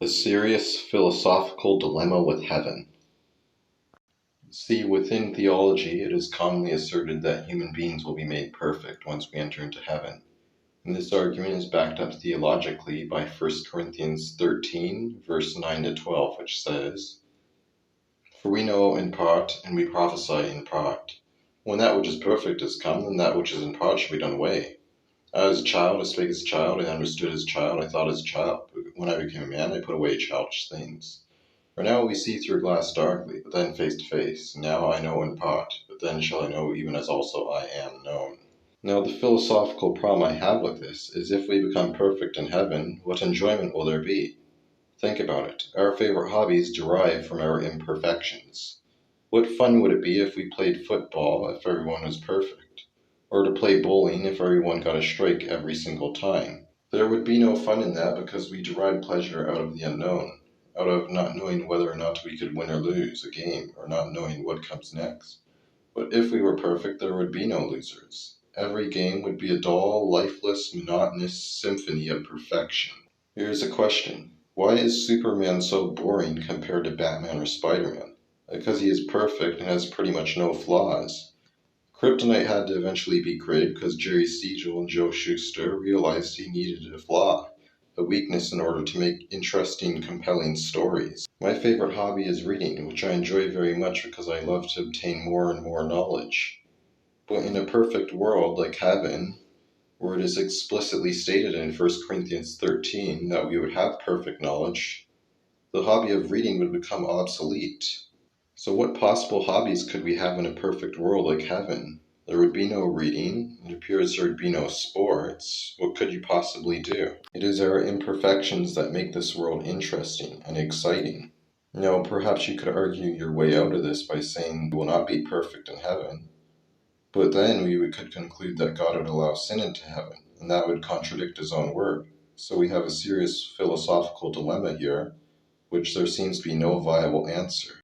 A serious philosophical dilemma with heaven. See, within theology, it is commonly asserted that human beings will be made perfect once we enter into heaven. And this argument is backed up theologically by 1 Corinthians 13, verse 9 to 12, which says, "For we know in part, and we prophesy in part. When that which is perfect is come, then that which is in part shall be done away. As a child, I spake as a child, I understood as a child, I thought as a child. But when I became a man, I put away childish things. For now we see through a glass darkly, but then face to face. Now I know in part, but then shall I know even as also I am known." Now the philosophical problem I have with this is, if we become perfect in heaven, what enjoyment will there be? Think about it. Our favorite hobbies derive from our imperfections. What fun would it be if we played football if everyone was perfect? Or to play bowling if everyone got a strike every single time? There would be no fun in that because we derive pleasure out of the unknown, out of not knowing whether or not we could win or lose a game, or not knowing what comes next. But if we were perfect, there would be no losers. Every game would be a dull, lifeless, monotonous symphony of perfection. Here's a question. Why is Superman so boring compared to Batman or Spider-Man? Because he is perfect and has pretty much no flaws. Kryptonite had to eventually be created because Jerry Siegel and Joe Shuster realized he needed a flaw, a weakness, in order to make interesting, compelling stories. My favorite hobby is reading, which I enjoy very much because I love to obtain more and more knowledge. But in a perfect world like heaven, where it is explicitly stated in 1 Corinthians 13 that we would have perfect knowledge, the hobby of reading would become obsolete. So what possible hobbies could we have in a perfect world like heaven? There would be no reading. It appears there would be no sports. What could you possibly do? It is our imperfections that make this world interesting and exciting. Now, perhaps you could argue your way out of this by saying we will not be perfect in heaven. But then we could conclude that God would allow sin into heaven, and that would contradict his own word. So we have a serious philosophical dilemma here, which there seems to be no viable answer.